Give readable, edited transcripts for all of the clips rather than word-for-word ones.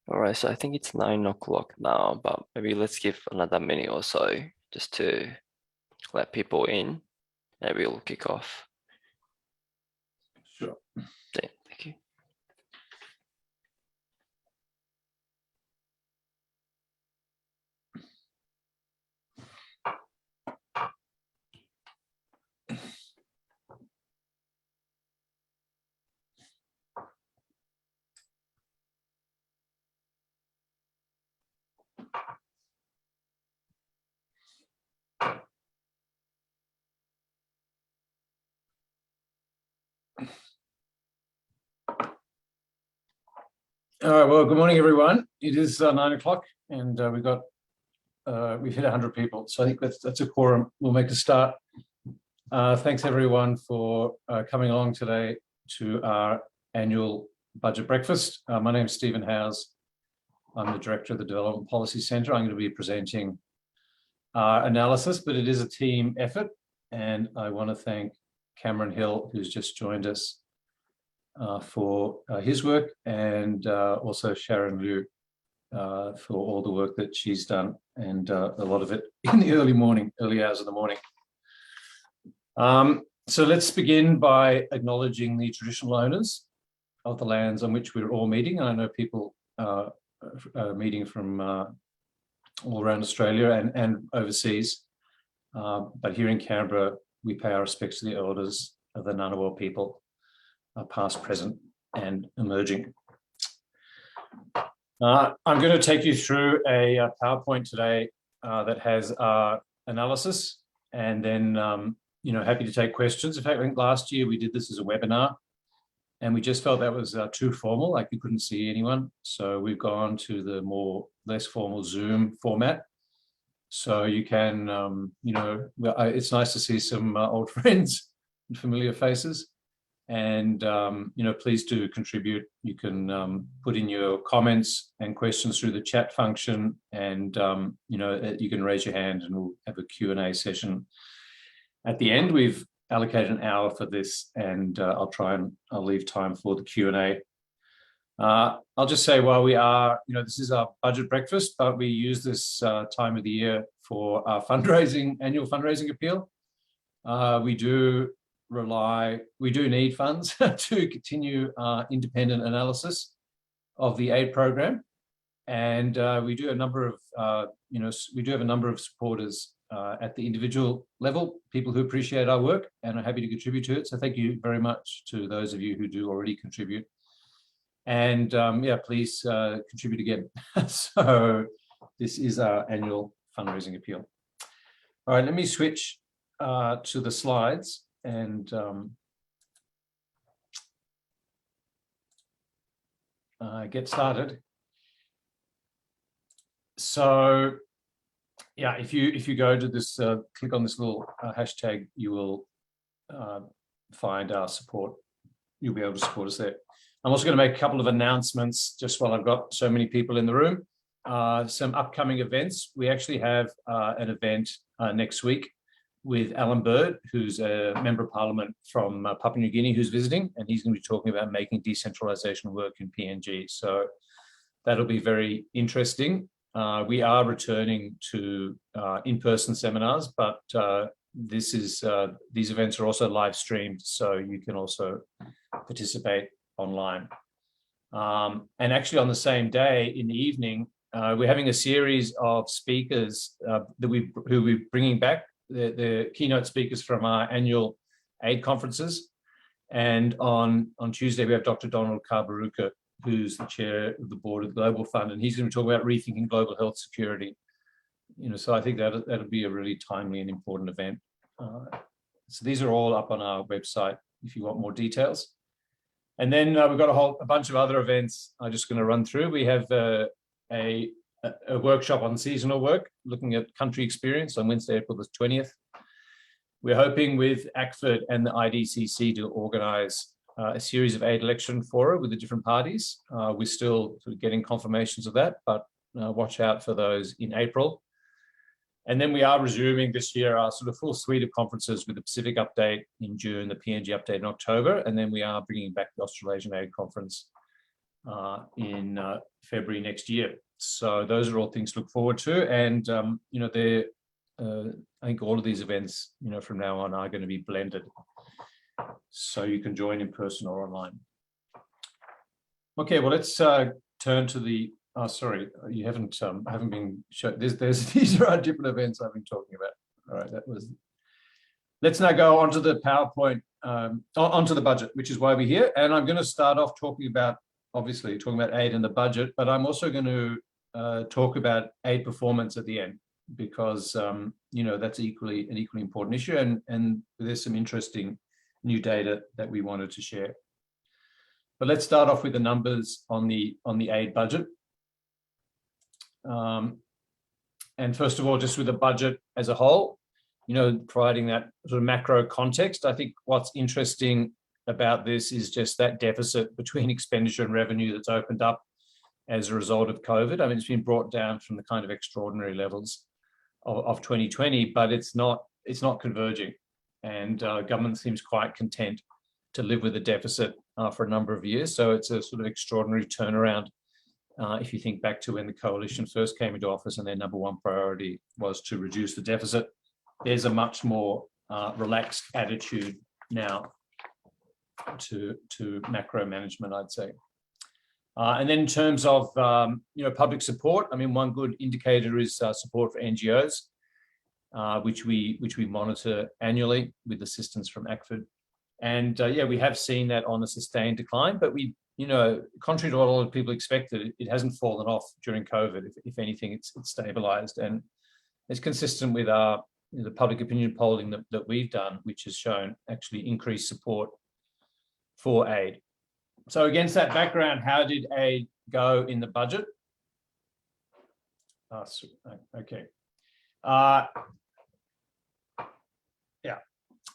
All right, so I think it's 9 o'clock now, but maybe let's give another minute or so just to let people in, and we'll kick off. Sure. Yeah, thank you. All right. Well, good morning, everyone. It is 9 o'clock, and we've hit 100 people, so I think that's a quorum. We'll make a start. Thanks, everyone, for coming along today to our annual budget breakfast. My name is Stephen Howes. I'm the director of the Development Policy Centre. I'm going to be presenting our analysis, but it is a team effort, and I want to thank Cameron Hill, who's just joined us, for his work, and also Sharon Liu for all the work that she's done, and a lot of it in the early hours of the morning. So let's begin by acknowledging the traditional owners of the lands on which we're all meeting. I know people are meeting from all around Australia and overseas, but here in Canberra, we pay our respects to the elders of the Ngunnawal people, past, present, and emerging. I'm going to take you through a PowerPoint today that has our analysis, and then happy to take questions. In fact, I think last year we did this as a webinar, and we just felt that was too formal, like you couldn't see anyone. So we've gone to the less formal Zoom format. So you can, it's nice to see some old friends and familiar faces. And, please do contribute. You can put in your comments and questions through the chat function, and, you can raise your hand and we'll have a Q&A session. At the end, we've allocated an hour for this, and I'll leave time for the Q&A. I'll just say, while we are, this is our budget breakfast, but we use this time of the year for our annual fundraising appeal. We do need funds to continue our independent analysis of the aid program, and we do have a number of supporters at the individual level, people who appreciate our work and are happy to contribute to it. So thank you very much to those of you who do already contribute, and please contribute again. So this is our annual fundraising appeal. All right, let me switch to the slides and get started. So if you go to this, click on this little hashtag, you will find our support. You'll be able to support us there. I'm also going to make a couple of announcements just while I've got so many people in the room. Some upcoming events. We actually have an event next week with Alan Bird, who's a Member of Parliament from Papua New Guinea, who's visiting, and he's going to be talking about making decentralisation work in PNG. So that'll be very interesting. We are returning to in-person seminars, but these events are also live streamed, so you can also participate online. And actually, on the same day in the evening, we're having a series of speakers who we're bringing back, the keynote speakers from our annual aid conferences. And on Tuesday, we have Dr. Donald Karbaruka, who's the chair of the board of the Global Fund, and he's going to talk about rethinking global health security. So I think that'll be a really timely and important event. So these are all up on our website if you want more details. And then we've got a bunch of other events I'm just going to run through. We have a workshop on seasonal work, looking at country experience, on Wednesday, April the 20th. We're hoping with ACFID and the IDCC to organise a series of aid election fora with the different parties. We're still sort of getting confirmations of that, but watch out for those in April. And then we are resuming this year our sort of full suite of conferences, with the Pacific Update in June, the PNG Update in October, and then we are bringing back the Australasian Aid Conference in February next year. So those are all things to look forward to. And, you know, I think all of these events, you know, from now on are going to be blended. So you can join in person or online. Okay, well, let's turn to the, sorry, you haven't been shown, these are our different events I've been talking about. All right, let's now go on to the PowerPoint, onto the budget, which is why we're here. And I'm going to start off talking about, obviously, talking about aid and the budget, but I'm also going to talk about aid performance at the end, because, you know, that's an equally important issue. And there's some interesting new data that we wanted to share. But let's start off with the numbers on the aid budget. And first of all, just with the budget as a whole, you know, providing that sort of macro context, I think what's interesting about this is just that deficit between expenditure and revenue that's opened up as a result of COVID. I mean, it's been brought down from the kind of extraordinary levels of 2020, but it's not converging. And government seems quite content to live with a deficit for a number of years. So it's a sort of extraordinary turnaround. If you think back to when the coalition first came into office and their number one priority was to reduce the deficit, there's a much more relaxed attitude now to macro management, I'd say. And then in terms of you know, public support, I mean, one good indicator is support for NGOs, which we monitor annually with assistance from ACFID. And yeah, we have seen that on a sustained decline, but we, you know, contrary to what a lot of people expected, it hasn't fallen off during COVID. If anything, it's stabilized, and it's consistent with our the public opinion polling that we've done, which has shown actually increased support for aid. So against that background, how did aid go in the budget? Okay. Yeah,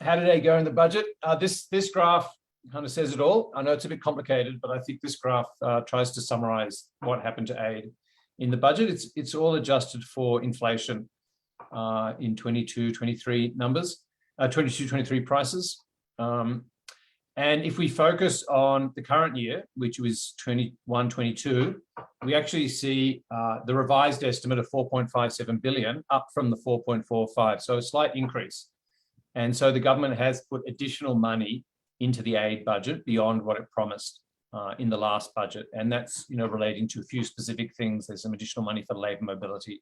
how did aid go in the budget? This graph kind of says it all. I know it's a bit complicated, but I think this graph tries to summarize what happened to aid in the budget. It's all adjusted for inflation in 22-23 numbers, 22-23 prices. And if we focus on the current year, which was 21-22, we actually see the revised estimate of 4.57 billion up from the 4.45, so a slight increase. And so the government has put additional money into the aid budget beyond what it promised in the last budget. And that's, you know, relating to a few specific things. There's some additional money for labour mobility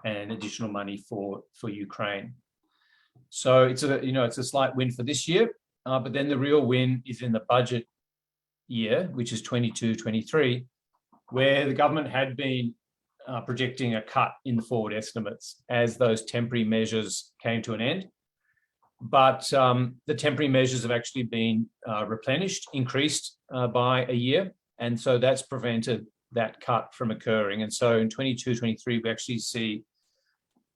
and additional money for Ukraine. So it's a slight win for this year, but then the real win is in the budget year, which is 22-23, where the government had been projecting a cut in the forward estimates as those temporary measures came to an end. But the temporary measures have actually been replenished, increased by a year. And so that's prevented that cut from occurring. And so in 22-23, we actually see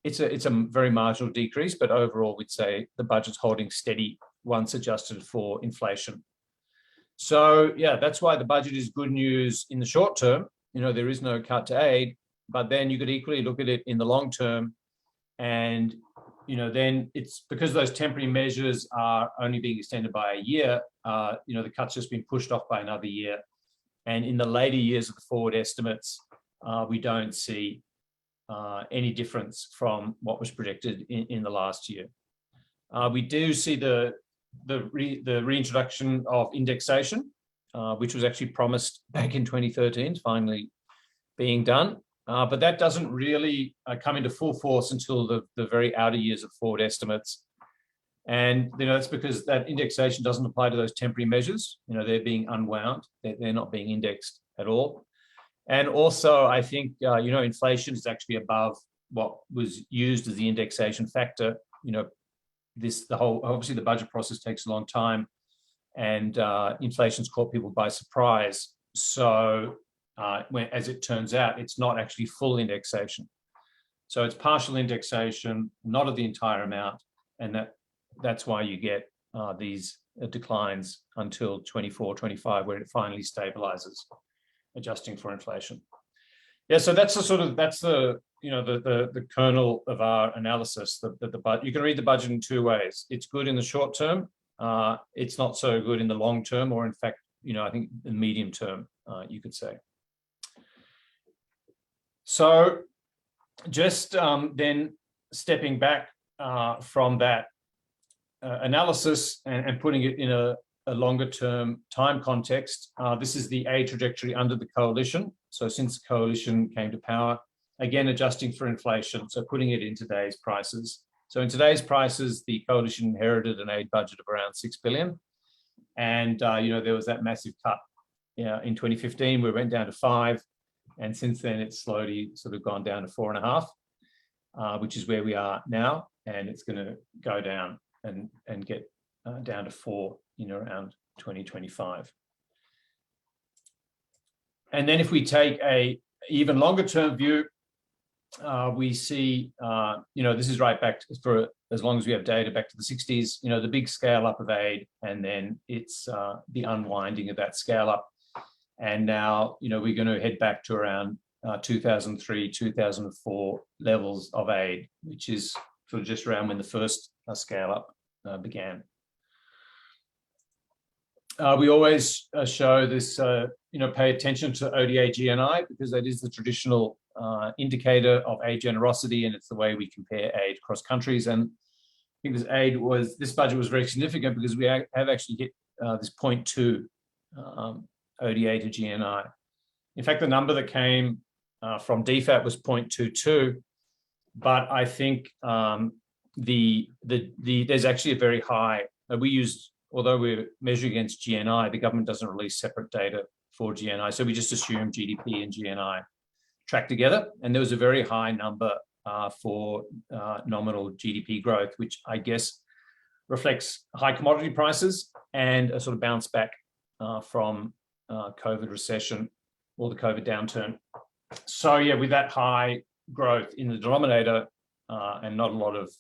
it's a very marginal decrease, but overall we'd say the budget's holding steady once adjusted for inflation. So yeah, that's why the budget is good news in the short term. You know, there is no cut to aid, but then you could equally look at it in the long term. And, you know, then it's because those temporary measures are only being extended by a year, you know, the cut's just been pushed off by another year. And in the later years of the forward estimates, we don't see any difference from what was predicted in the last year. We do see the reintroduction of indexation, which was actually promised back in 2013, finally being done. But that doesn't really come into full force until the very outer years of forward estimates. And, you know, that's because that indexation doesn't apply to those temporary measures. You know, they're being unwound. They're not being indexed at all. And also, I think, you know, inflation is actually above what was used as the indexation factor. You know, obviously the budget process takes a long time, and inflation's caught people by surprise. So as it turns out, it's not actually full indexation. So it's partial indexation, not of the entire amount. And that's why you get these declines until 24-25, where it finally stabilizes, adjusting for inflation. Yeah, so that's the kernel of our analysis. You can read the budget in two ways. It's good in the short term. It's not so good in the long term, or in fact, you know, I think the medium term. you could say. So just then stepping back from that analysis and putting it in a longer term time context, this is the aid trajectory under the coalition. So since the coalition came to power, again, adjusting for inflation, so putting it in today's prices. So in today's prices, the coalition inherited an aid budget of around 6 billion. And, there was that massive cut. In 2015, we went down to 5. And since then, it's slowly sort of gone down to 4.5, which is where we are now. And it's going to go down and get down to 4 in around 2025. And then if we take a even longer term view, we see, this is right back for as long as we have data back to the 60s, the big scale up of aid, and then it's the unwinding of that scale up. And now, we're going to head back to around 2003, 2004 levels of aid, which is sort of just around when the first scale up began. We always show this, pay attention to ODA GNI, because that is the traditional indicator of aid generosity, and it's the way we compare aid across countries. And I think this budget was very significant because we have actually hit this 0.2 ODA to GNI. In fact, the number that came from DFAT was 0.22, but I think there's actually a very high. Although we're measuring against GNI, the government doesn't release separate data for GNI, so we just assume GDP and GNI track together. And there was a very high number for nominal GDP growth, which I guess reflects high commodity prices and a sort of bounce back from COVID recession or the COVID downturn. So yeah, with that high growth in the denominator and not a lot of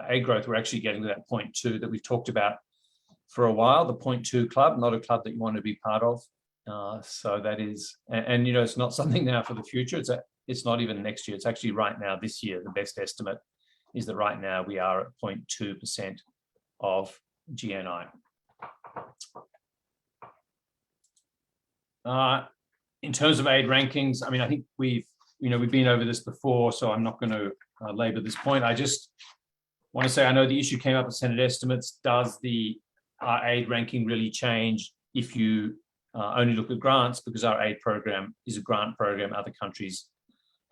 aid growth, we're actually getting to that 0.2 that we've talked about for a while, the 0.2 club, not a club that you want to be part of. So that is, and it's not something now for the future. It's not even next year. It's actually right now, this year. The best estimate is that right now we are at 0.2% of GNI. In terms of aid rankings, I mean, I think we've been over this before, so I'm not going to labor this point. I just want to say, I know the issue came up with Senate estimates. Does the aid ranking really change if you only look at grants? Because our aid program is a grant program. Other countries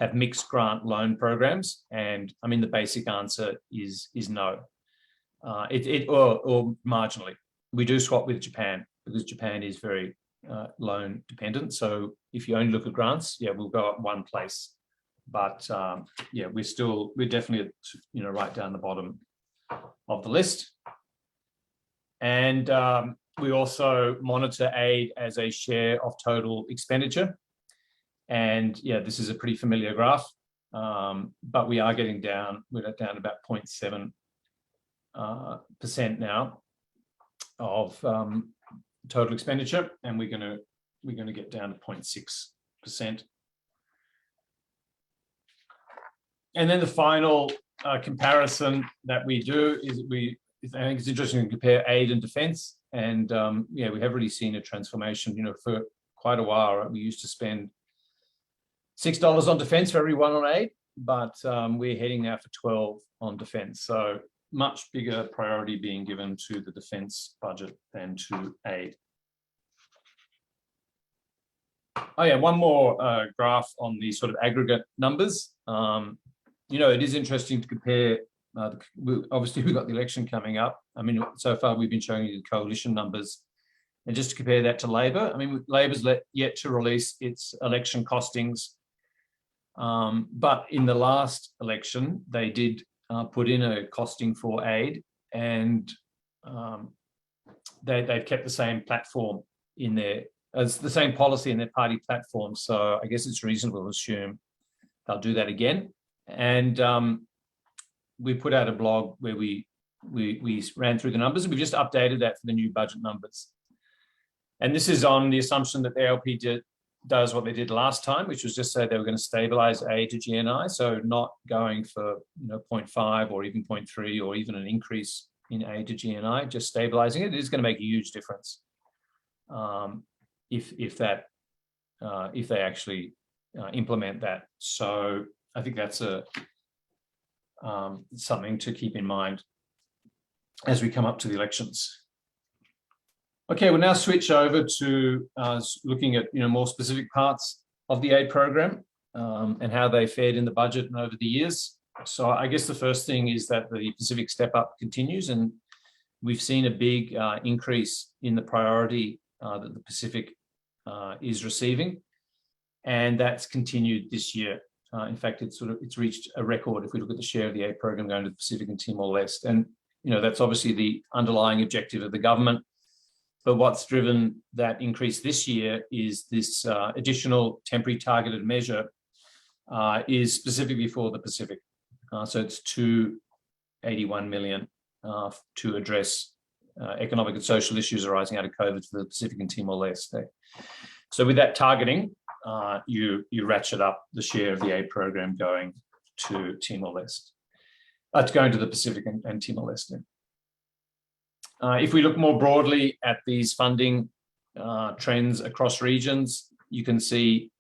have mixed grant loan programs, and I mean the basic answer is no, or marginally. We do swap with Japan because Japan is very loan dependent. So if you only look at grants, yeah, we'll go up one place, but yeah, we're definitely right down the bottom of the list. And we also monitor aid as a share of total expenditure. And yeah, this is a pretty familiar graph, but we are getting down. We're down about 0.7% now of total expenditure, and we're going to get down to 0.6%. And then the final comparison that we do is I think it's interesting to compare aid and defence. And yeah, we have really seen a transformation. For quite a while, right? We used to spend $6 on defence for every one on aid, but we're heading now for 12 on defence. So much bigger priority being given to the defence budget than to aid. Oh yeah, one more graph on the sort of aggregate numbers. It is interesting to compare. Obviously, we've got the election coming up. I mean, so far we've been showing you the coalition numbers. And just to compare that to Labor, I mean, Labor's yet to release its election costings. But in the last election, they did put in a costing for aid, and they've kept the same platform in there, as the same policy in their party platform. So I guess it's reasonable to assume they'll do that again. And we put out a blog where we ran through the numbers, and we've just updated that for the new budget numbers. And this is on the assumption that the ALP does what they did last time, which was just say they were going to stabilise aid to GNI, so not going for 0.5 or even 0.3 or even an increase in aid to GNI, just stabilising it. It is going to make a huge difference if that if they actually implement that. So I think that's something to keep in mind as we come up to the elections. Okay, we'll now switch over to looking at more specific parts of the aid program and how they fared in the budget and over the years. So I guess the first thing is that the Pacific Step Up continues, and we've seen a big increase in the priority that the Pacific is receiving, and that's continued this year. In fact, it's reached a record if we look at the share of the aid program going to the Pacific and Timor-Leste, and that's obviously the underlying objective of the government. But what's driven that increase this year is this additional temporary targeted measure is specifically for the Pacific. So it's 281 million to address economic and social issues arising out of COVID for the Pacific and Timor-Leste. So with that targeting, you ratchet up the share of the aid program going to Timor-Leste. It's going to the Pacific and Timor-Leste. If we look more broadly at these funding trends across regions, you can see,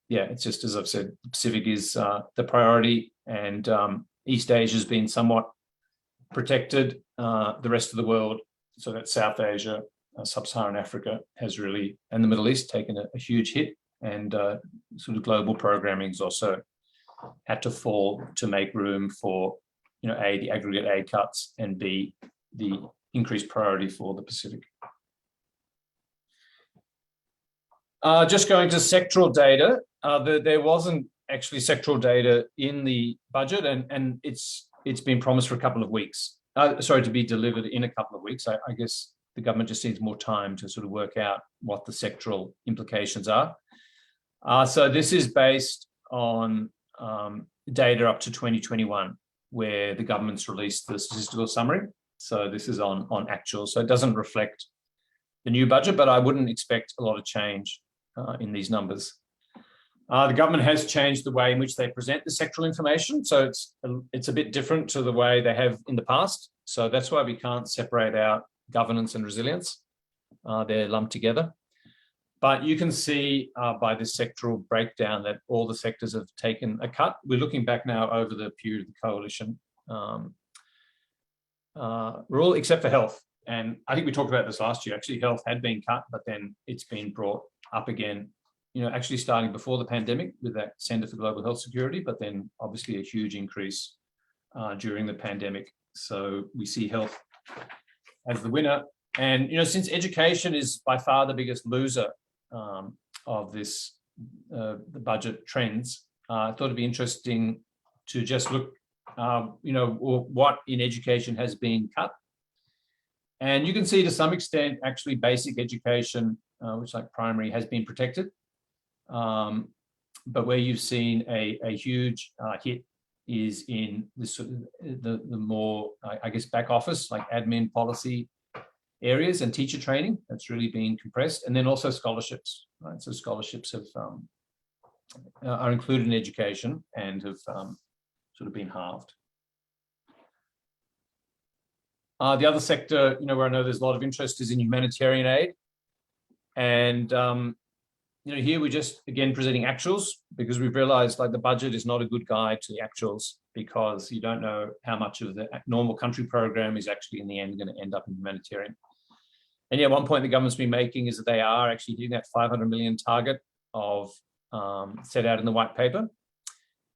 it's just as I've said, the Pacific is the priority, and East Asia has been somewhat protected. The rest of the world, so that's South Asia, Sub-Saharan Africa, has really, and the Middle East, taken a huge hit, and sort of global programming has also had to fall to make room for, A, the aggregate aid cuts, and B, the increased priority for the Pacific. Just going to sectoral data, there wasn't actually sectoral data in the budget, and it's been promised for a couple of weeks. To be delivered in a couple of weeks. I guess the government just needs more time to sort of work out what the sectoral implications are. So this is based on data up to 2021, where the government's released the statistical summary. So this is on actual. So it doesn't reflect the new budget, but I wouldn't expect a lot of change in these numbers. The government has changed the way in which they present the sectoral information. So it's a bit different to the way they have in the past. So that's why we can't separate out governance and resilience. They're lumped together. But you can see by this sectoral breakdown that all the sectors have taken a cut. We're looking back now over the period of the coalition rule, except for health. And I think we talked about this last year. Actually, health had been cut, but then it's been brought up again, actually starting before the pandemic with that Centre for Global Health Security, but then obviously a huge increase during the pandemic. So we see health as the winner. And, since education is by far the biggest loser of this, the budget trends, I thought it'd be interesting to just look, what in education has been cut. And you can see to some extent, actually, basic education, which like primary, has been protected. But where you've seen a huge hit is in this sort of the more, I guess, back office, like admin policy areas and teacher training. That's really been compressed. And then also scholarships, right? So scholarships have are included in education and have sort of been halved. The other sector, where I know there's a lot of interest is in humanitarian aid. And, here we're just, again, presenting actuals because we've realized like the budget is not a good guide to the actuals because you don't know how much of the normal country program is actually in the end going to end up in humanitarian. And yeah, one point the government's been making is that they are actually hitting that 500 million target of set out in the white paper.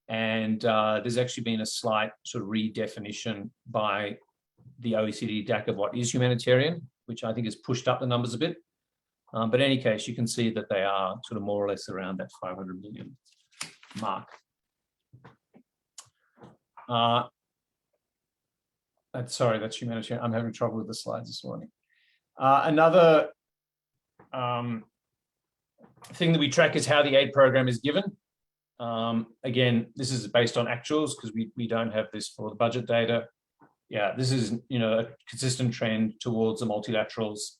And there's actually been a slight sort of redefinition by the OECD DAC of what is humanitarian, which I think has pushed up the numbers a bit. But in any case, you can see that they are sort of more or less around that 500 million mark. That's humanitarian. I'm having trouble with the slides this morning. Another thing that we track is how the aid program is given. Again, this is based on actuals because we don't have this for the budget data. Yeah, this is a consistent trend towards the multilaterals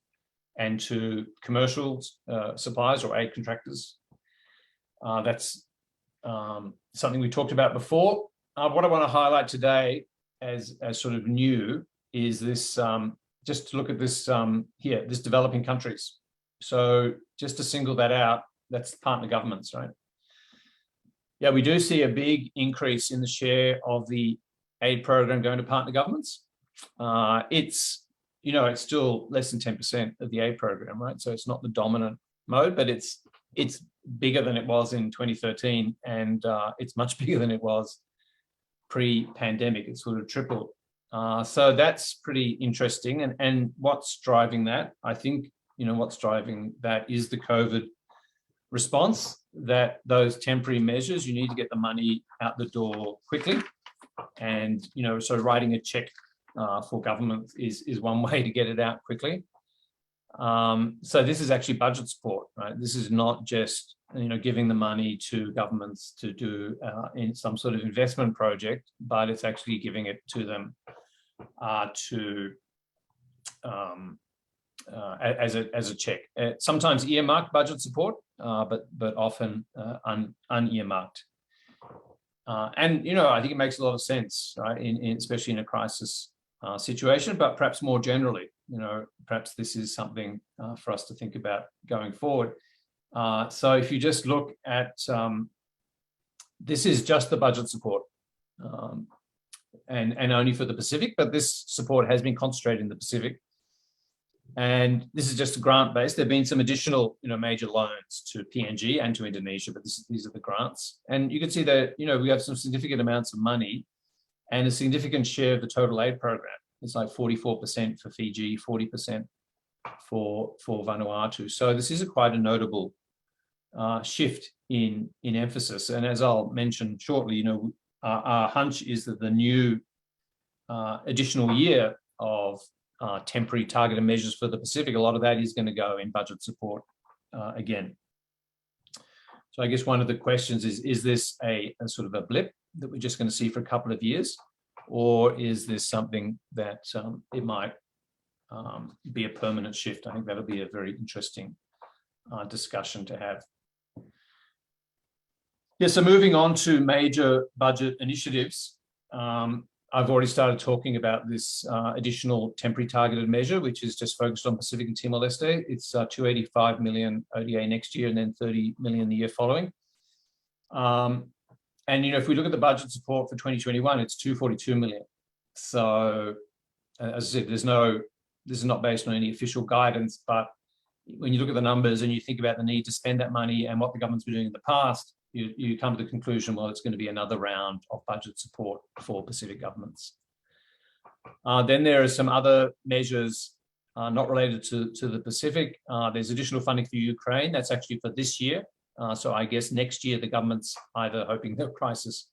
and to commercial suppliers or aid contractors. That's something we talked about before. What I want to highlight today as sort of new is this, just to look at this here, this developing countries. So just to single that out, That's partner governments, right? Yeah, we do see a big increase in the share of the aid program going to partner governments. It's still less than 10% of the aid program, right? So it's not the dominant mode, but it's bigger than it was in 2013, and it's much bigger than it was pre-pandemic. It's sort of tripled. So that's pretty interesting. And what's driving that? I think, what's driving that is the COVID response, that those temporary measures, you need to get the money out the door quickly. And, so writing a check for government is one way to get it out quickly. So this is actually budget support, right? This is not just, giving the money to governments to do in some sort of investment project, but it's actually giving it to them as a check. Sometimes earmarked budget support, but often unearmarked. And I think it makes a lot of sense, right? Especially in a crisis situation, but perhaps more generally, perhaps this is something for us to think about going forward. So if you just look at, this is just the budget support, and only for the Pacific, but this support has been concentrated in the Pacific. And this is just grant-based. There have been some additional, major loans to PNG and to Indonesia, but these are the grants. And you can see that, we have some significant amounts of money and a significant share of the total aid program. It's like 44% for Fiji, 40% for Vanuatu. So this is quite a notable shift in emphasis. And as I'll mention shortly, our hunch is that the new additional year of temporary targeted measures for the Pacific, a lot of that is going to go in budget support again. So I guess one of the questions is this a sort of a blip that we're just going to see for a couple of years, or is this something that it might be a permanent shift? I think that'll be a very interesting discussion to have. Yeah, so moving on to major budget initiatives. I've already started talking about this additional temporary targeted measure, which is just focused on Pacific and Timor-Leste. It's 285 million ODA next year and then 30 million the year following. And, if we look at the budget support for 2021, it's 242 million. So as I said, this is not based on any official guidance, but when you look at the numbers and you think about the need to spend that money and what the government's been doing in the past, you come to the conclusion, well, it's going to be another round of budget support for Pacific governments. Then there are some other measures not related to the Pacific. There's additional funding for Ukraine. That's actually for this year. So I guess next year the government's either hoping the crisis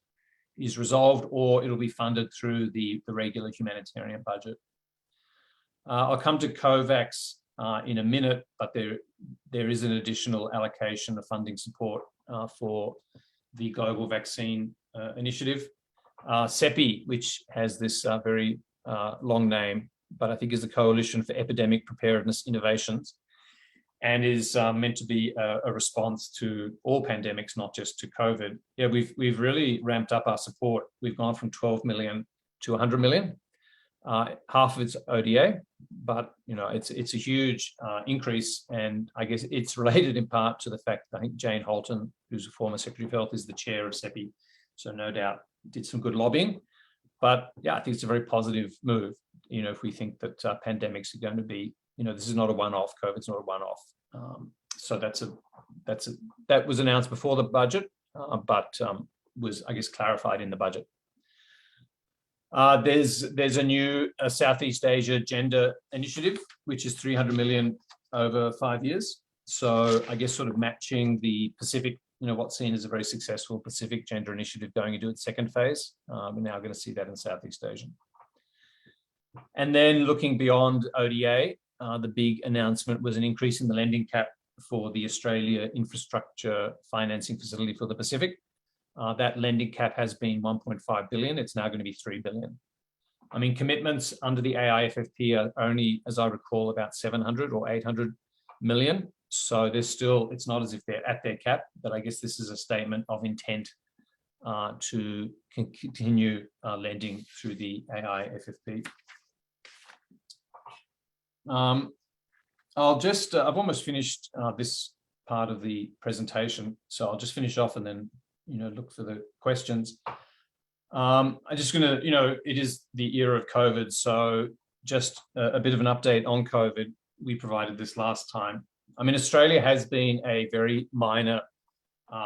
is resolved or it'll be funded through the regular humanitarian budget. I'll come to COVAX in a minute, but there is an additional allocation of funding support for the Global Vaccine Initiative. CEPI, which has this very long name, but I think is the Coalition for Epidemic Preparedness Innovations, and is meant to be a response to all pandemics, not just to COVID. Yeah, we've really ramped up our support. We've gone from 12 million to 100 million. Half of it's ODA, but it's a huge increase, and I guess it's related in part to the fact that I think Jane Holton, who's a former Secretary of Health, is the chair of CEPI, so no doubt did some good lobbying. But yeah, I think it's a very positive move. If we think that pandemics are going to be, this is not a one-off. COVID's not a one-off. So that was announced before the budget, but was, I guess, clarified in the budget. There's a new Southeast Asia Gender Initiative, which is 300 million over 5 years. So I guess sort of matching the Pacific, what's seen as a very successful Pacific Gender Initiative going into its second phase. We're now going to see that in Southeast Asia. And then looking beyond ODA, the big announcement was an increase in the lending cap for the Australia Infrastructure Financing Facility for the Pacific. That lending cap has been 1.5 billion. It's now going to be 3 billion. I mean, commitments under the AIFFP are only, as I recall, about 700 or 800 million. So there's still, it's not as if they're at their cap, but I guess this is a statement of intent to continue lending through the AIFFP. I've almost finished this part of the presentation. So I'll just finish off and then, look for the questions. I'm just going to, it is the era of COVID. So just a bit of an update on COVID. We provided this last time. I mean, Australia has been a very minor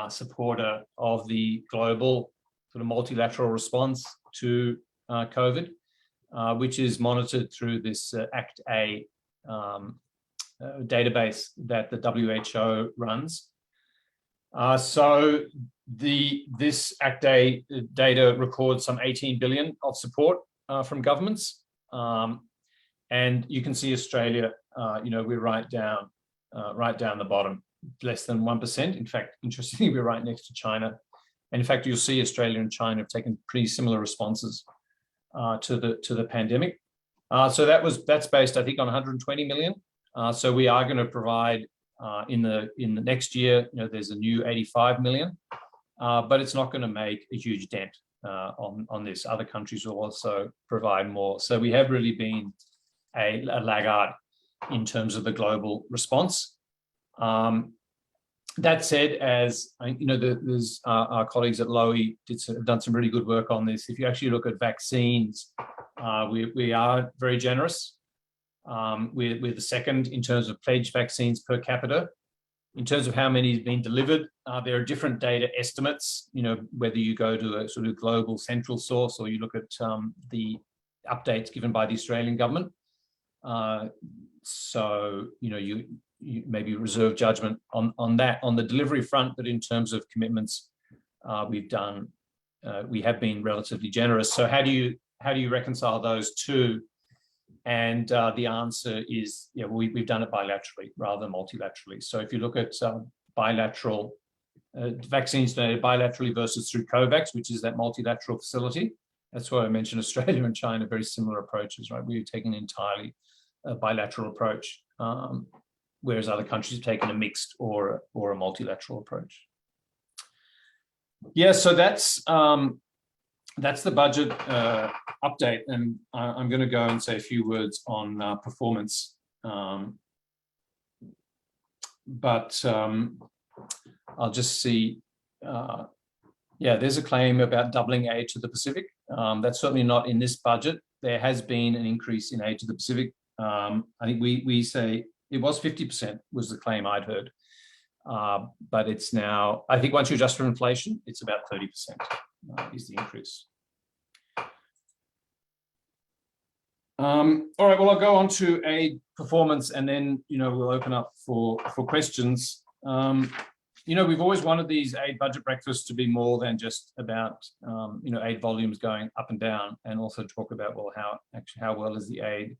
supporter of the global sort of multilateral response to COVID, which is monitored through this ACT-A database that the WHO runs. So this ACT-A data records some 18 billion of support from governments. And you can see Australia, we're right down the bottom, less than 1%. In fact, interestingly, we're right next to China. And in fact, you'll see Australia and China have taken pretty similar responses to the pandemic. So that's based, I think, on 120 million. So we are going to provide in the next year, there's a new 85 million, but it's not going to make a huge dent on this. Other countries will also provide more. So we have really been a laggard in terms of the global response. That said, as there's our colleagues at Lowy have done some really good work on this. If you actually look at vaccines, we are very generous. We're the second in terms of pledged vaccines per capita. In terms of how many has been delivered, there are different data estimates, whether you go to a sort of global central source or you look at the updates given by the Australian government. So, you maybe reserve judgment on that, on the delivery front, but in terms of commitments, we have been relatively generous. So how do you reconcile those two? And the answer is, we've done it bilaterally rather than multilaterally. So if you look at bilateral vaccines donated bilaterally versus through COVAX, which is that multilateral facility, that's why I mentioned Australia and China, very similar approaches, right? We're taking an entirely bilateral approach, whereas other countries have taken a mixed or a multilateral approach. Yeah, so that's the budget update, and I'm going to go and say a few words on performance. But I'll just see. There's a claim about doubling aid to the Pacific. That's certainly not in this budget. There has been an increase in aid to the Pacific. I think we say it was 50% was the claim I'd heard. But it's now, I think once you adjust for inflation, it's about 30% is the increase. All right, well, I'll go on to aid performance and then, we'll open up for questions. We've always wanted these aid budget breakfasts to be more than just about, aid volumes going up and down, and also talk about, well, how well is the aid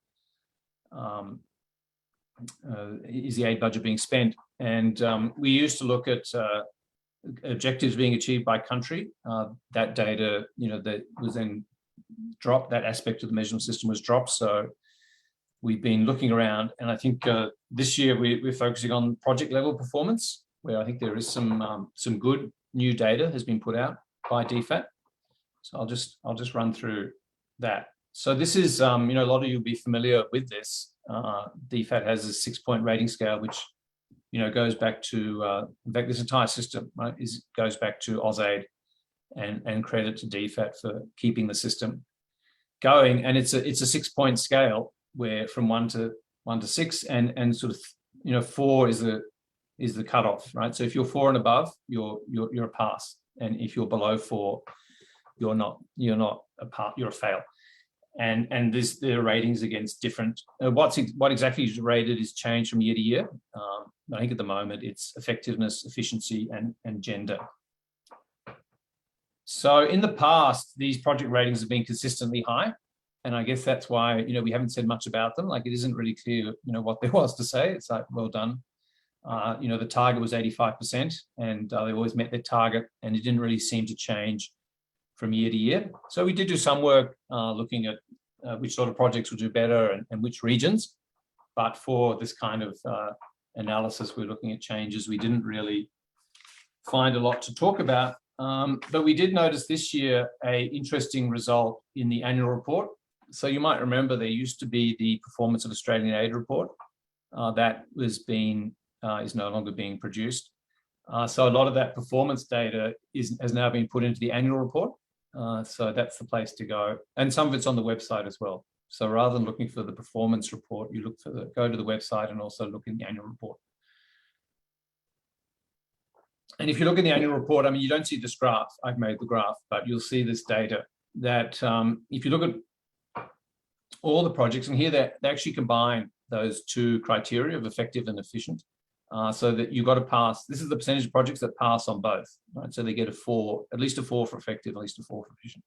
budget being spent? And we used to look at objectives being achieved by country. That data, that was then dropped. That aspect of the measurement system was dropped. So we've been looking around, and I think this year we're focusing on project level performance, where I think there is some good new data has been put out by DFAT. So I'll just run through that. So this is, a lot of you will be familiar with this. DFAT has a 6-point rating scale, which, goes back to, in fact, this entire system, right, goes back to AusAid, and credit to DFAT for keeping the system going. And it's a 6-point scale where from 1 to 6, and sort of, 4 is the cutoff, right? So if you're 4 and above, you're a pass, and if you're below 4, you're not a pass, you're a fail. And there are ratings against different. What exactly is rated is changed from year to year. I think at the moment it's effectiveness, efficiency, and gender. So in the past, these project ratings have been consistently high, and I guess that's why we haven't said much about them. Like, it isn't really clear what there was to say. It's like, well done. The target was 85%, and they always met their target, and it didn't really seem to change from year to year. So we did do some work looking at which sort of projects would do better and which regions. But for this kind of analysis, we're looking at changes. We didn't really find a lot to talk about. But we did notice this year an interesting result in the annual report. So you might remember there used to be the Performance of Australian Aid report that was being is no longer being produced. So a lot of that performance data has now been put into the annual report. So that's the place to go. And some of it's on the website as well. So rather than looking for the performance report, you go to the website and also look in the annual report. And if you look in the annual report, I mean, you don't see this graph. I've made the graph, but you'll see this data that if you look at all the projects, and here they actually combine those two criteria of effective and efficient. So that you've got to pass, this is the percentage of projects that pass on both, right? So they get a 4, at least a 4 for effective, at least a 4 for efficient.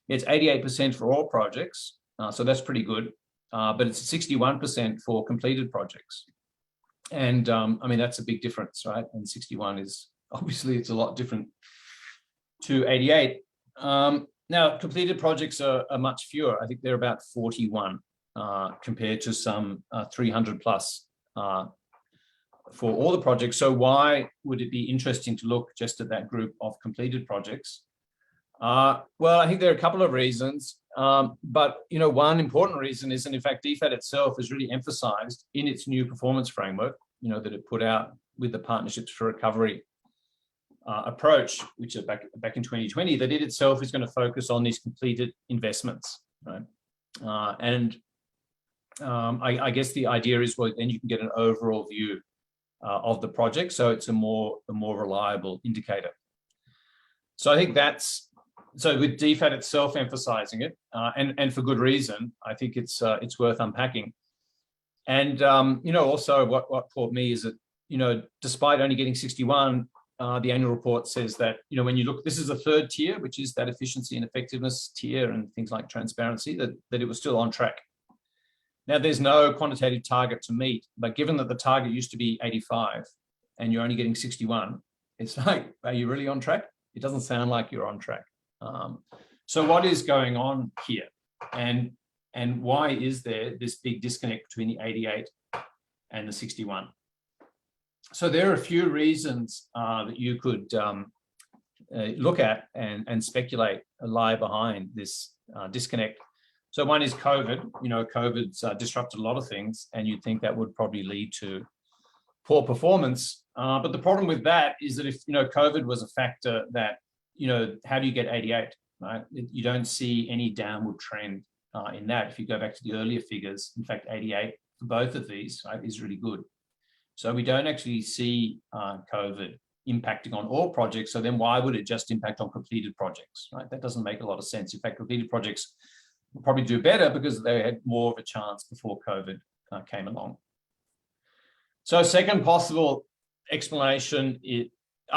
It's 88% for all projects, so that's pretty good, but it's 61% for completed projects. And I mean, that's a big difference, right? And 61 is, obviously it's a lot different to 88. Now, completed projects are much fewer. I think they're about 41 compared to some 300 plus for all the projects. So why would it be interesting to look just at that group of completed projects? Well, I think there are a couple of reasons, but one important reason is, and in fact, DFAT itself has really emphasized in its new performance framework, that it put out with the Partnerships for Recovery approach, which is back in 2020, that it itself is going to focus on these completed investments, right? I guess the idea is, well, then you can get an overall view of the project, so it's a more reliable indicator. So I think that's, so with DFAT itself emphasizing it, and for good reason, I think it's worth unpacking. And also what caught me is that despite only getting 61, the annual report says that when you look, this is the third tier, which is that efficiency and effectiveness tier, and things like transparency, that it was still on track. Now, there's no quantitative target to meet, but given that the target used to be 85 and you're only getting 61, it's like, are you really on track? It doesn't sound like you're on track. So what is going on here? And why is there this big disconnect between the 88 and the 61? So there are a few reasons that you could look at and speculate lie behind this disconnect. So one is COVID. COVID's disrupted a lot of things, and you'd think that would probably lead to poor performance. But the problem with that is that if COVID was a factor that how do you get 88, right? You don't see any downward trend in that. If you go back to the earlier figures, in fact, 88 for both of these, right, is really good. So we don't actually see COVID impacting on all projects. So then why would it just impact on completed projects, right? That doesn't make a lot of sense. In fact, completed projects will probably do better because they had more of a chance before COVID came along. So second possible explanation is,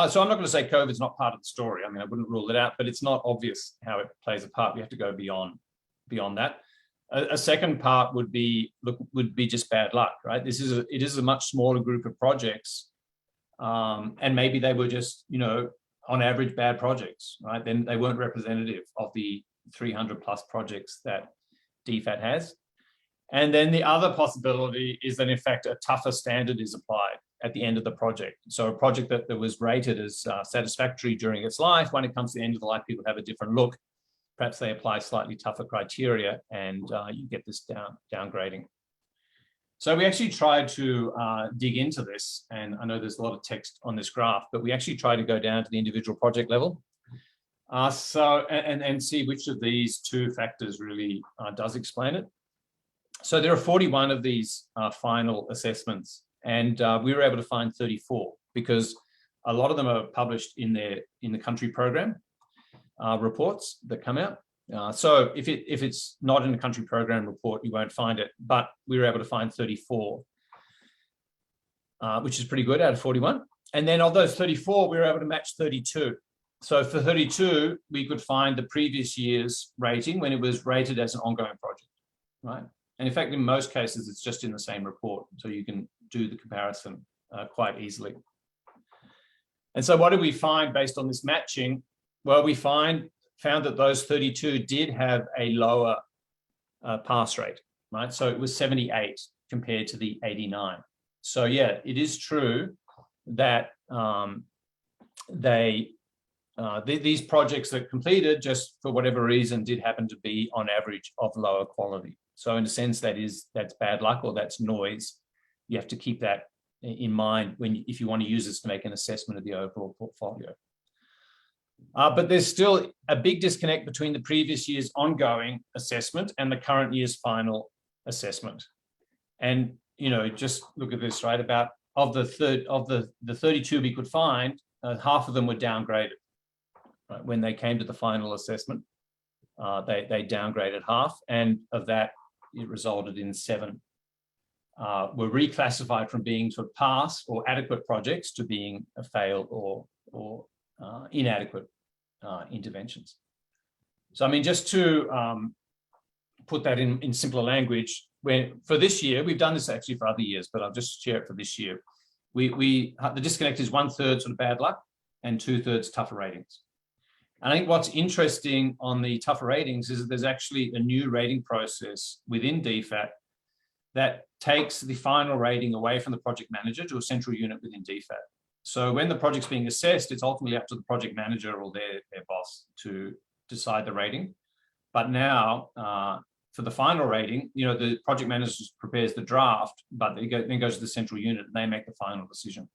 so I'm not going to say COVID's not part of the story. I mean, I wouldn't rule it out, but it's not obvious how it plays a part. We have to go beyond that. A second part would be just bad luck, right? It is a much smaller group of projects, and maybe they were just on average bad projects, right? Then they weren't representative of the 300 plus projects that DFAT has. And then the other possibility is that in fact a tougher standard is applied at the end of the project. So a project that was rated as satisfactory during its life, when it comes to the end of the life, people have a different look. Perhaps they apply slightly tougher criteria, and you get this downgrading. So we actually tried to dig into this, and I know there's a lot of text on this graph, but we actually tried to go down to the individual project level. And see which of these two factors really does explain it. So there are 41 of these final assessments, and we were able to find 34 because a lot of them are published in the country program reports that come out. So if it's not in the country program report, you won't find it, but we were able to find 34, which is pretty good out of 41. And then of those 34, we were able to match 32. So for 32, we could find the previous year's rating when it was rated as an ongoing project, right? And in fact, in most cases, it's just in the same report, so you can do the comparison quite easily. And so what did we find based on this matching? Well, we found that those 32 did have a lower pass rate, right? So it was 78 compared to the 89. So yeah, it is true that these projects that completed, just for whatever reason, did happen to be on average of lower quality. So in a sense, that's bad luck or that's noise. You have to keep that in mind if you want to use this to make an assessment of the overall portfolio. But there's still a big disconnect between the previous year's ongoing assessment and the current year's final assessment. And, just look at this, right? About of the 32 we could find, half of them were downgraded. Right? When they came to the final assessment, they downgraded half, and of that, it resulted in 7 were reclassified from being sort of pass or adequate projects to being a failed or inadequate interventions. So, I mean, just to put that in simpler language, for this year, we've done this actually for other years, but I'll just share it for this year. The disconnect is 1/3 sort of bad luck and 2/3 tougher ratings. And I think what's interesting on the tougher ratings is that there's actually a new rating process within DFAT that takes the final rating away from the project manager to a central unit within DFAT. So when the project's being assessed, it's ultimately up to the project manager or their boss to decide the rating. But now, for the final rating, the project manager prepares the draft, but it then goes to the central unit and they make the final decision.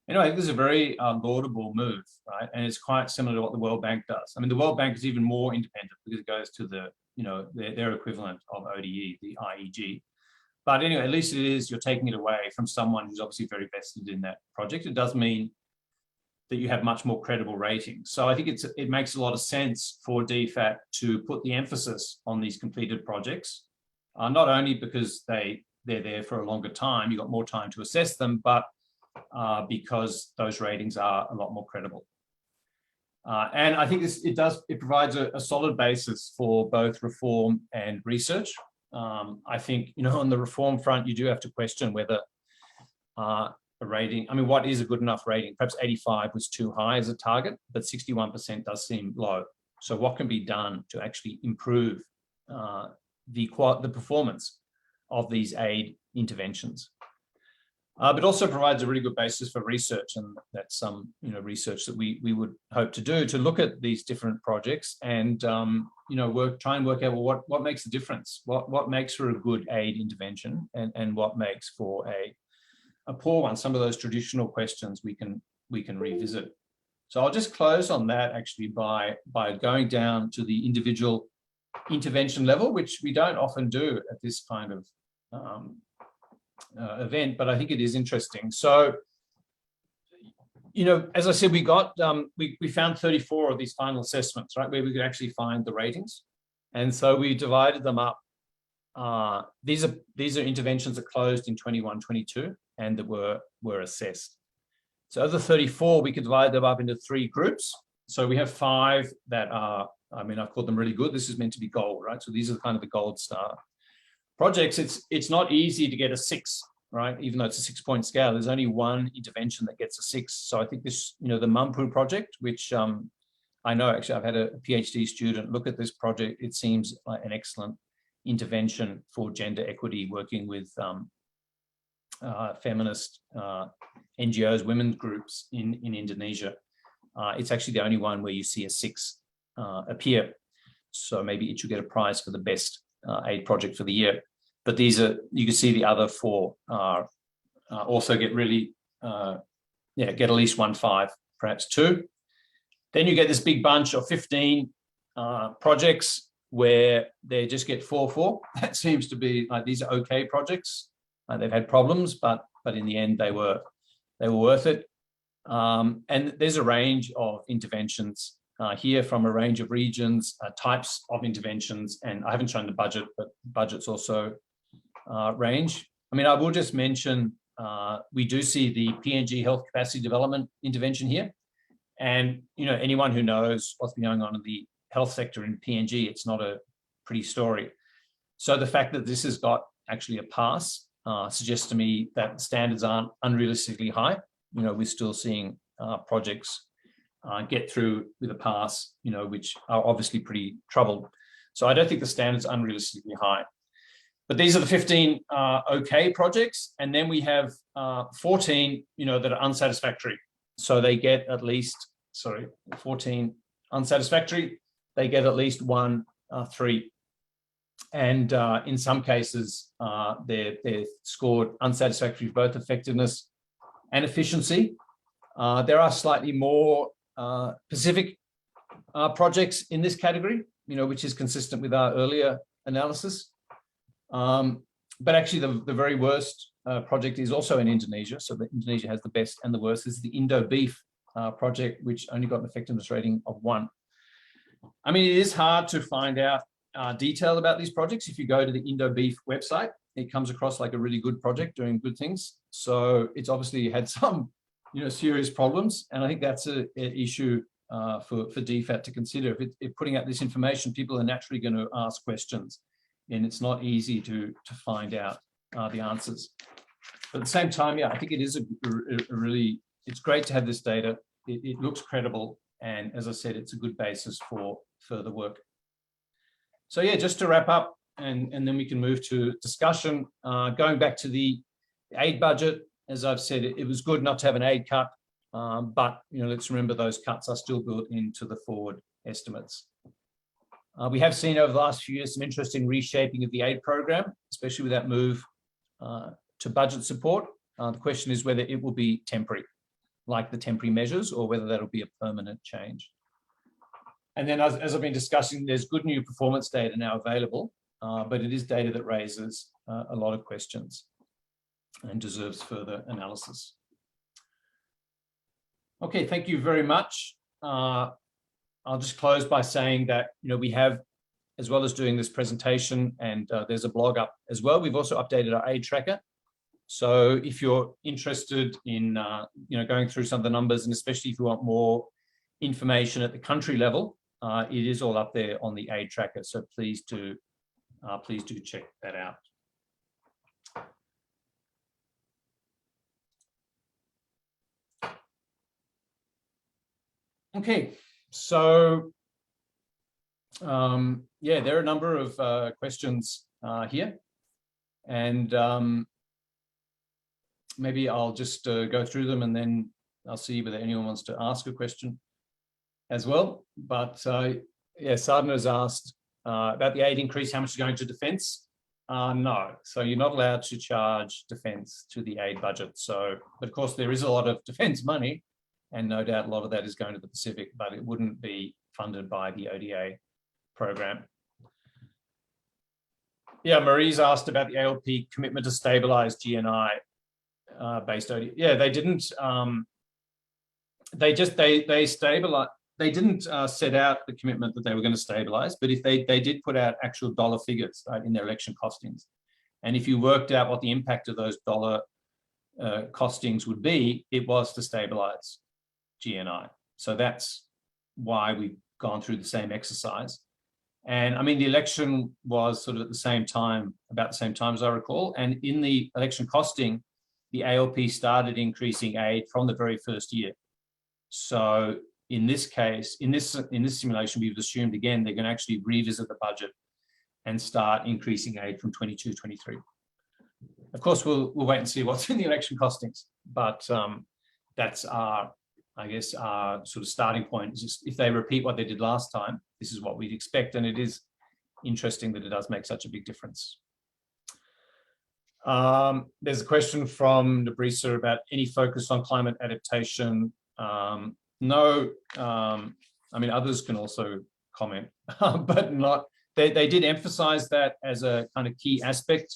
Anyway, this is a very laudable move, right? And it's quite similar to what the World Bank does. I mean, the World Bank is even more independent because it goes to their equivalent of ODE, the IEG. But anyway, at least you're taking it away from someone who's obviously very vested in that project. It does mean that you have much more credible ratings. So I think it makes a lot of sense for DFAT to put the emphasis on these completed projects, not only because they're there for a longer time, you've got more time to assess them, but because those ratings are a lot more credible. And I think it provides a solid basis for both reform and research. I think, on the reform front, you do have to question whether a rating, I mean, what is a good enough rating? Perhaps 85 was too high as a target, but 61% does seem low. So what can be done to actually improve the performance of these aid interventions? But also provides a really good basis for research, and that's some research that we would hope to do to look at these different projects and try and work out, well, what makes the difference, what makes for a good aid intervention, and what makes for a poor one. Some of those traditional questions we can revisit. So I'll just close on that actually by going down to the individual intervention level, which we don't often do at this kind of event, but I think it is interesting. So, as I said, we found 34 of these final assessments, right, where we could actually find the ratings, and so we divided them up. These are interventions that closed in 21-22 and that were assessed. So of the 34, we could divide them up into 3 groups. So we have 5 that are, I mean, I've called them really good. This is meant to be gold, right? So these are kind of the gold star projects. It's not easy to get a 6, right? Even though it's a 6-point scale, there's only one intervention that gets a 6. So I think this, the Mumpu project, which I know actually I've had a PhD student look at this project. It seems like an excellent intervention for gender equity, working with feminist NGOs, women's groups in Indonesia. It's actually the only one where you see a 6 appear. So maybe it should get a prize for the best aid project for the year. But these are, you can see the other 4 are also get really, get at least 1 5, perhaps 2. Then you get this big bunch of 15 projects where they just get 4 4. That seems to be like, these are okay projects. They've had problems, but in the end they were worth it. And there's a range of interventions here from a range of regions, types of interventions, and I haven't shown the budget, but budgets also range. I mean, I will just mention we do see the PNG health capacity development intervention here, and anyone who knows what's been going on in the health sector in PNG, it's not a pretty story. So the fact that this has got actually a pass suggests to me that standards aren't unrealistically high. We're still seeing projects get through with a pass, which are obviously pretty troubled. So I don't think the standards are unrealistically high. But these are the 15 okay projects, and then we have 14, that are unsatisfactory. So they get at least, 14 unsatisfactory. They get at least 1 3. And in some cases, they're scored unsatisfactory for both effectiveness and efficiency. There are slightly more Pacific projects in this category, which is consistent with our earlier analysis. But actually, the very worst project is also in Indonesia. So Indonesia has the best and the worst. This is the Indo-Beef project, which only got an effectiveness rating of 1. I mean, it is hard to find out detail about these projects. If you go to the Indo-Beef website, it comes across like a really good project doing good things. So it's obviously had some, serious problems. And I think that's an issue for DFAT to consider. If putting out this information, people are naturally going to ask questions, and it's not easy to find out the answers. But at the same time, yeah, I think it is it's great to have this data. It looks credible. And as I said, it's a good basis for further work. So yeah, just to wrap up, and then we can move to discussion. Going back to the aid budget, as I've said, it was good not to have an aid cut, but let's remember those cuts are still built into the forward estimates. We have seen over the last few years some interesting reshaping of the aid program, especially with that move to budget support. The question is whether it will be temporary, like the temporary measures, or whether that'll be a permanent change. And then, as I've been discussing, there's good new performance data now available, but it is data that raises a lot of questions and deserves further analysis. Okay, thank you very much. I'll just close by saying that, we have, as well as doing this presentation, and there's a blog up as well, we've also updated our aid tracker. So if you're interested in, going through some of the numbers, and especially if you want more information at the country level, it is all up there on the aid tracker. So please do check that out. Okay, so yeah, there are a number of questions here, and maybe I'll just go through them, and then I'll see whether anyone wants to ask a question as well. But yeah, Sadhana has asked about the aid increase, how much is going to defence? No, so you're not allowed to charge defence to the aid budget. So, but of course, there is a lot of defence money, and no doubt a lot of that is going to the Pacific, but it wouldn't be funded by the ODA program. Yeah, Marie's asked about the ALP commitment to stabilise GNI based ODA. Yeah, they didn't. They stabilize. They didn't set out the commitment that they were going to stabilise, but if they did put out actual dollar figures in their election costings, and if you worked out what the impact of those dollar costings would be, it was to stabilise GNI. So that's why we've gone through the same exercise. And I mean, the election was sort of at the same time, about the same time as I recall. And in the election costing, the ALP started increasing aid from the very first year. So in this case, in this simulation, we've assumed again, they're going to actually revisit the budget and start increasing aid from 22, 23. Of course, we'll wait and see what's in the election costings, but that's our, I guess, our sort of starting point. Is just if they repeat what they did last time, this is what we'd expect. And it is interesting that it does make such a big difference. There's a question from Nabrisa about any focus on climate adaptation. No, I mean, others can also comment, but not, they did emphasize that as a kind of key aspect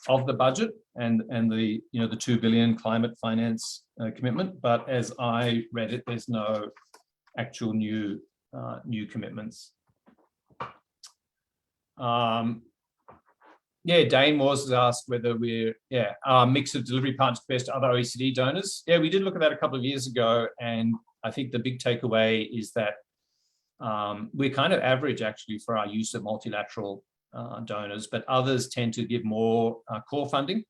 of the budget and the, the 2 billion climate finance commitment. But as I read it, there's no actual new commitments. Yeah, Dane Moores has asked whether we're, our mix of delivery partners compares to other OECD donors. Yeah, we did look at that a couple of years ago, and I think the big takeaway is that we're kind of average actually for our use of multilateral donors, but others tend to give more core funding,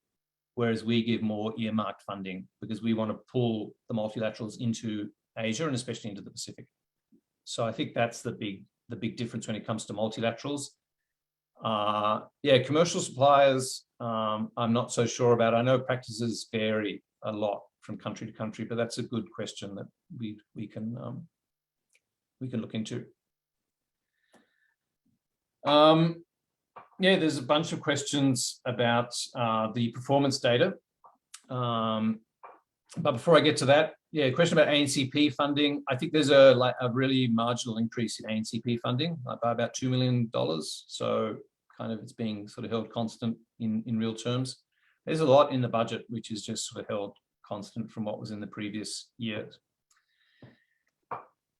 whereas we give more earmarked funding because we want to pull the multilaterals into Asia and especially into the Pacific. So I think that's the big difference when it comes to multilaterals. Yeah, commercial suppliers, I'm not so sure about. I know practices vary a lot from country to country, but that's a good question that we can look into. Yeah, there's a bunch of questions about the performance data. But before I get to that, yeah, question about ANCP funding. I think there's a really marginal increase in ANCP funding by about $2 million. So kind of it's being sort of held constant in real terms. There's a lot in the budget which is just sort of held constant from what was in the previous years.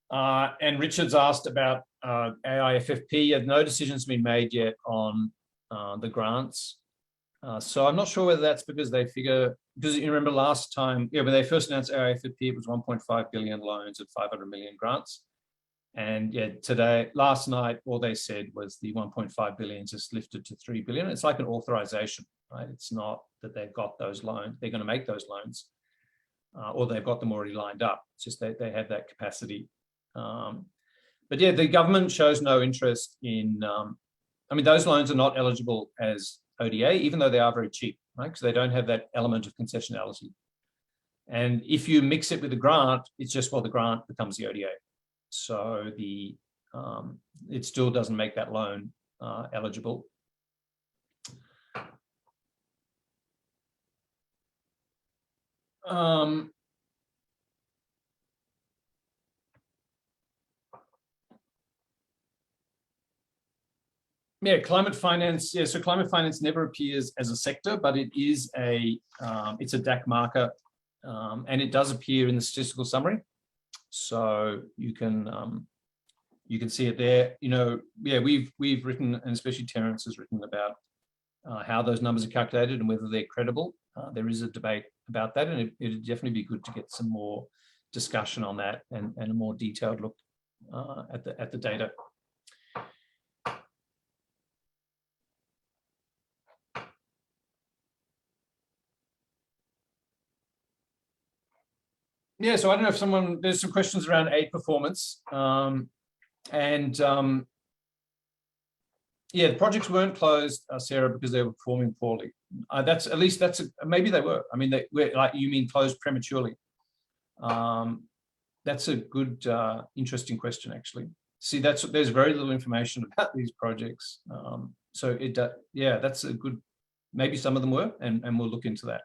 And Richard's asked about AIFFP. No decisions been made yet on the grants. So I'm not sure whether that's because they figure, because you remember last time, yeah, when they first announced AIFFP, it was 1.5 billion loans and 500 million grants. And yeah, last night, all they said was the 1.5 billion just lifted to 3 billion. It's like an authorization, right? It's not that they've got those loans, they're going to make those loans, or they've got them already lined up. It's just they have that capacity. But yeah, the government shows no interest in, I mean, those loans are not eligible as ODA, even though they are very cheap, right? Because they don't have that element of concessionality. And if you mix it with the grant, it's just, well, the grant becomes the ODA. So it still doesn't make that loan eligible. Yeah, climate finance. Yeah, so climate finance never appears as a sector, but it is it's a DAC marker, and it does appear in the statistical summary. So you can see it there. You know, yeah, we've written, and especially Terence has written about how those numbers are calculated and whether they're credible. There is a debate about that, and it'd definitely be good to get some more discussion on that and a more detailed look at the data. Yeah, so I don't know if there's some questions around aid performance. Yeah, the projects weren't closed, Sarah, because they were performing poorly. Maybe they were. I mean, like you mean closed prematurely. That's a good, interesting question, actually. See, there's very little information about these projects. So yeah, that's a good, maybe some of them were, and we'll look into that.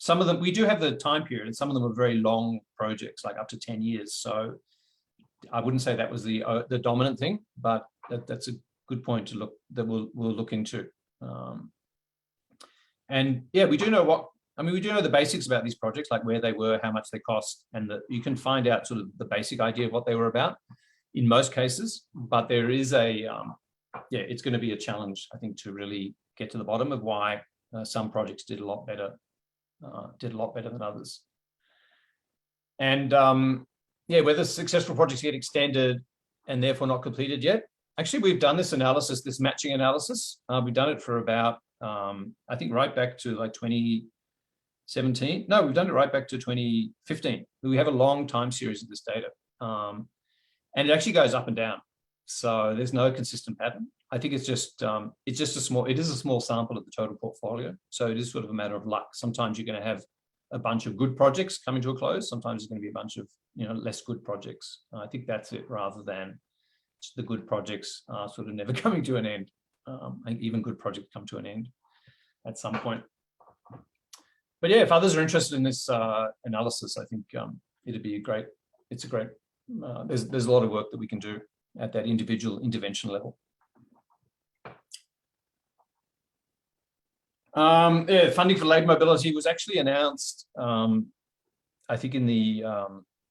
Some of them, we do have the time period, and some of them are very long projects, like up to 10 years. So I wouldn't say that was the dominant thing, but that's a good point to look, that we'll look into. And yeah, we do know we do know the basics about these projects, like where they were, how much they cost, and that you can find out sort of the basic idea of what they were about in most cases. But there is it's going to be a challenge, I think, to really get to the bottom of why some projects did a lot better than others. And yeah, whether successful projects get extended and therefore not completed yet. Actually, we've done this analysis, this matching analysis. We've done it for about, I think, right back to like 2017. No, we've done it right back to 2015. We have a long time series of this data. And it actually goes up and down. So there's no consistent pattern. I think it's just a small sample of the total portfolio. So it is sort of a matter of luck. Sometimes you're going to have a bunch of good projects coming to a close. Sometimes there's going to be a bunch of, less good projects. I think that's it, rather than the good projects sort of never coming to an end. I think even good projects come to an end at some point. But yeah, if others are interested in this analysis, I think it'd be there's a lot of work that we can do at that individual intervention level. Yeah, funding for labour mobility was actually announced, I think, in the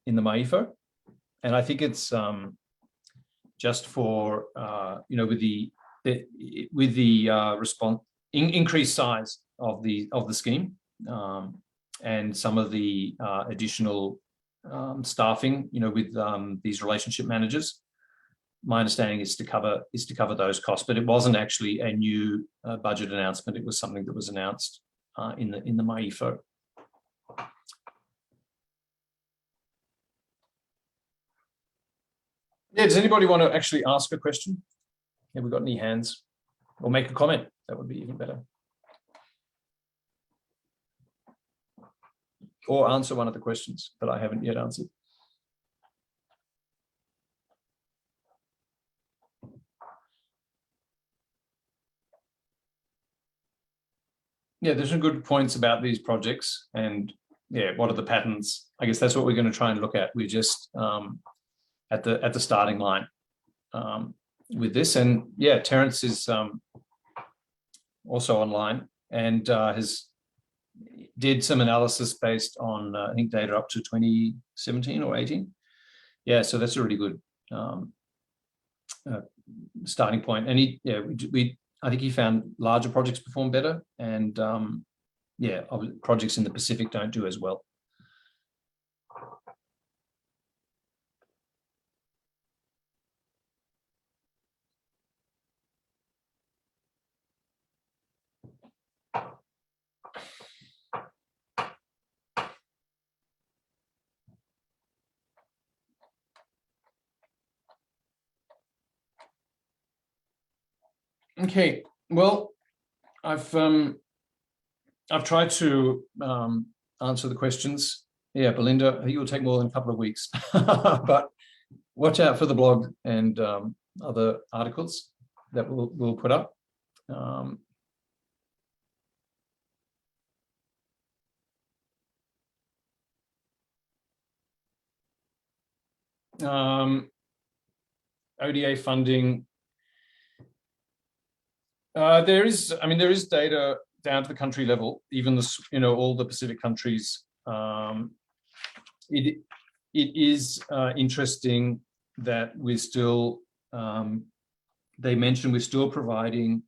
MyEFO, and I think it's just for with the increased size of the scheme, and some of the additional staffing, with these relationship managers. My understanding is to cover those costs, but it wasn't actually a new budget announcement. It was something that was announced in the MyEFO. Yeah, does anybody want to actually ask a question? Have we got any hands? Or make a comment? That would be even better. Or answer one of the questions that I haven't yet answered. yeah, there's some good points about these projects, and yeah, what are the patterns? I guess that's what we're going to try and look at. We're just at the starting line with this, and yeah, Terence is also online and did some analysis based on I think data up to 2017 or 18. Yeah, so that's a really good starting point. And I think he found larger projects perform better, and yeah, projects in the Pacific don't do as well. Okay, well, I've tried to answer the questions. Yeah, Belinda, I think it will take more than a couple of weeks, but watch out for the blog and other articles that we'll put up. ODA funding. There is data down to the country level, even all the Pacific countries. It is interesting that we're still, they mentioned we're still providing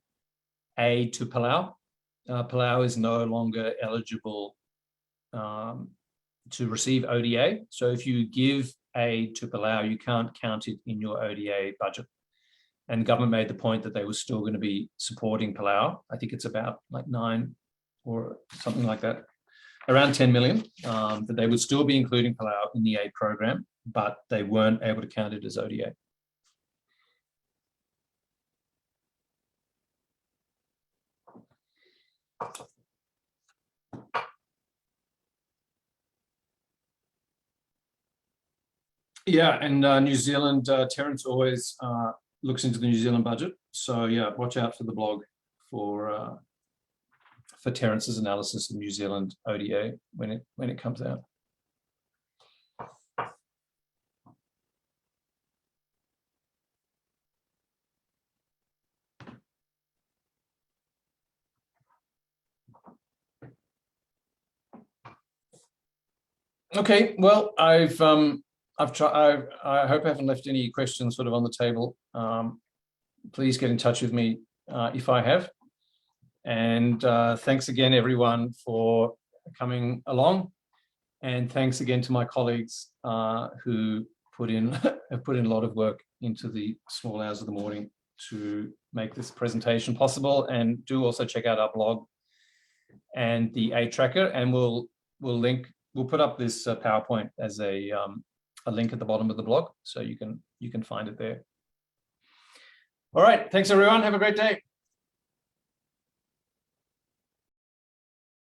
aid to Palau. Palau is no longer eligible to receive ODA. So if you give aid to Palau, you can't count it in your ODA budget. And the government made the point that they were still going to be supporting Palau. I think it's about like 9 or something like that, around 10 million, that they would still be including Palau in the aid program, but they weren't able to count it as ODA. Yeah, and New Zealand, Terence always looks into the New Zealand budget. So yeah, watch out for the blog for Terence's analysis of New Zealand ODA when it comes out. Okay, well, I've tried. I hope I haven't left any questions sort of on the table. Please get in touch with me if I have. And thanks again, everyone, for coming along. And thanks again to my colleagues who have put in a lot of work into the small hours of the morning to make this presentation possible. And do also check out our blog and the aid tracker. And we'll put up this PowerPoint as a link at the bottom of the blog, so you can find it there. All right, thanks everyone. Have a great day.